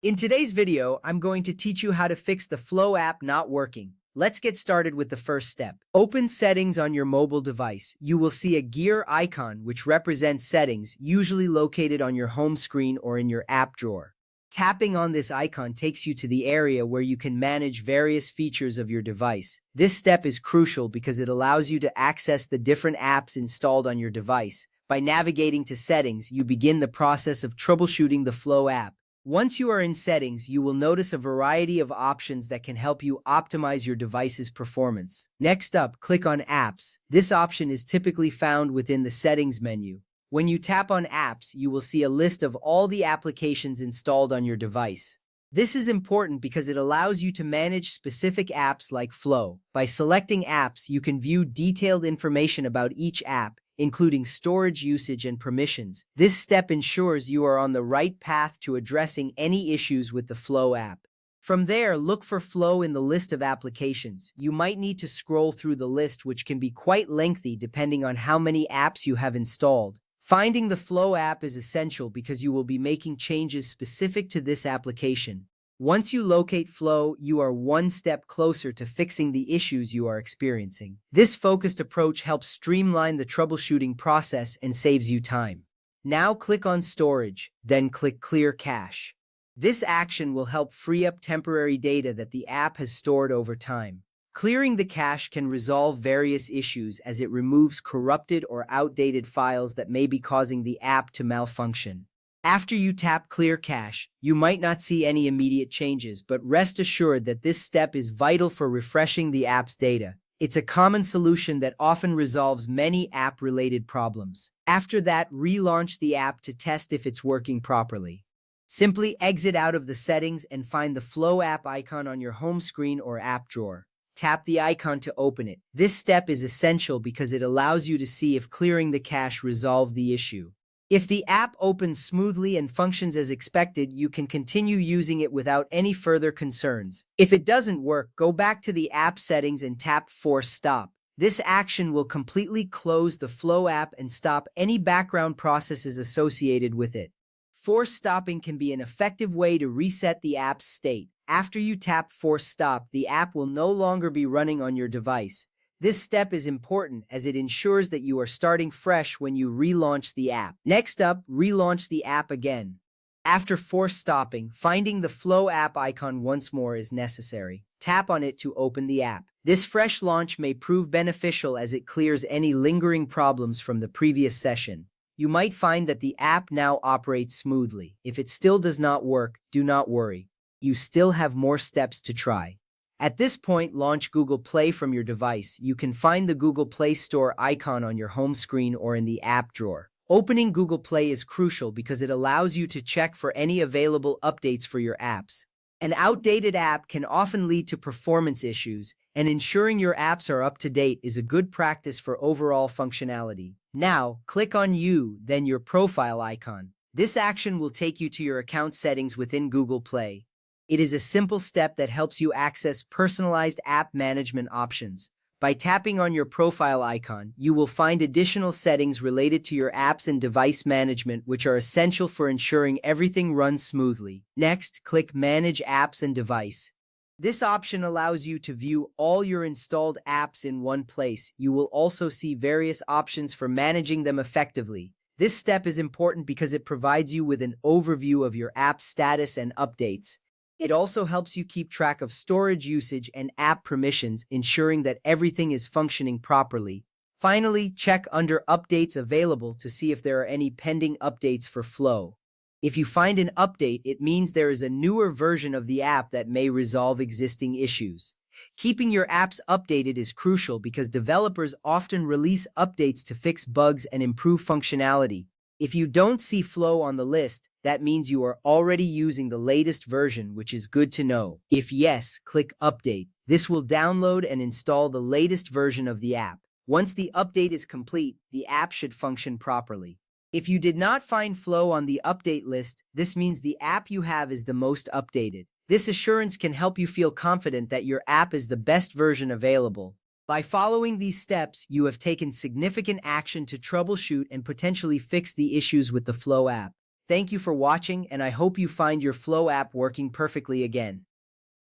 In today's video, I'm going to teach you how to fix the Flow app not working. Let's get started with the first step. Open Settings on your mobile device. You will see a gear icon which represents settings, usually located on your home screen or in your app drawer. Tapping on this icon takes you to the area where you can manage various features of your device. This step is crucial because it allows you to access the different apps installed on your device. By navigating to Settings, you begin the process of troubleshooting the Flow app. Once you are in Settings, you will notice a variety of options that can help you optimize your device's performance. Next up, click on Apps. This option is typically found within the Settings menu. When you tap on Apps, you will see a list of all the applications installed on your device. This is important because it allows you to manage specific apps like Flow. By selecting apps, you can view detailed information about each app, including storage usage and permissions. This step ensures you are on the right path to addressing any issues with the Flow app. From there, look for Flow in the list of applications. You might need to scroll through the list, which can be quite lengthy depending on how many apps you have installed. Finding the Flow app is essential because you will be making changes specific to this application. Once you locate Flow, you are one step closer to fixing the issues you are experiencing. This focused approach helps streamline the troubleshooting process and saves you time. Now click on Storage, then click Clear Cache. This action will help free up temporary data that the app has stored over time. Clearing the cache can resolve various issues as it removes corrupted or outdated files that may be causing the app to malfunction. After you tap Clear Cache, you might not see any immediate changes, but rest assured that this step is vital for refreshing the app's data. It's a common solution that often resolves many app-related problems. After that, relaunch the app to test if it's working properly. Simply exit out of the settings and find the Flow app icon on your home screen or app drawer. Tap the icon to open it. This step is essential because it allows you to see if clearing the cache resolved the issue. If the app opens smoothly and functions as expected, you can continue using it without any further concerns. If it doesn't work, go back to the app settings and tap Force Stop. This action will completely close the Flow app and stop any background processes associated with it. Force stopping can be an effective way to reset the app's state. After you tap Force Stop, the app will no longer be running on your device. This step is important as it ensures that you are starting fresh when you relaunch the app. Next up, relaunch the app again. After force stopping, finding the Flow app icon once more is necessary. Tap on it to open the app. This fresh launch may prove beneficial as it clears any lingering problems from the previous session. You might find that the app now operates smoothly. If it still does not work, do not worry. You still have more steps to try. At this point, launch Google Play from your device. You can find the Google Play Store icon on your home screen or in the app drawer. Opening Google Play is crucial because it allows you to check for any available updates for your apps. An outdated app can often lead to performance issues, and ensuring your apps are up to date is a good practice for overall functionality. Now, click on You, then your profile icon. This action will take you to your account settings within Google Play. It is a simple step that helps you access personalized app management options. By tapping on your profile icon, you will find additional settings related to your apps and device management, which are essential for ensuring everything runs smoothly. Next, click Manage Apps and Device. This option allows you to view all your installed apps in one place. You will also see various options for managing them effectively. This step is important because it provides you with an overview of your app status and updates. It also helps you keep track of storage usage and app permissions, ensuring that everything is functioning properly. Finally, check under Updates Available to see if there are any pending updates for Flow. If you find an update, it means there is a newer version of the app that may resolve existing issues. Keeping your apps updated is crucial because developers often release updates to fix bugs and improve functionality. If you don't see Flow on the list, that means you are already using the latest version, which is good to know. If yes, click Update. This will download and install the latest version of the app. Once the update is complete, the app should function properly. If you did not find Flow on the update list, this means the app you have is the most updated. This assurance can help you feel confident that your app is the best version available. By following these steps, you have taken significant action to troubleshoot and potentially fix the issues with the Flow app. Thank you for watching, and I hope you find your Flow app working perfectly again.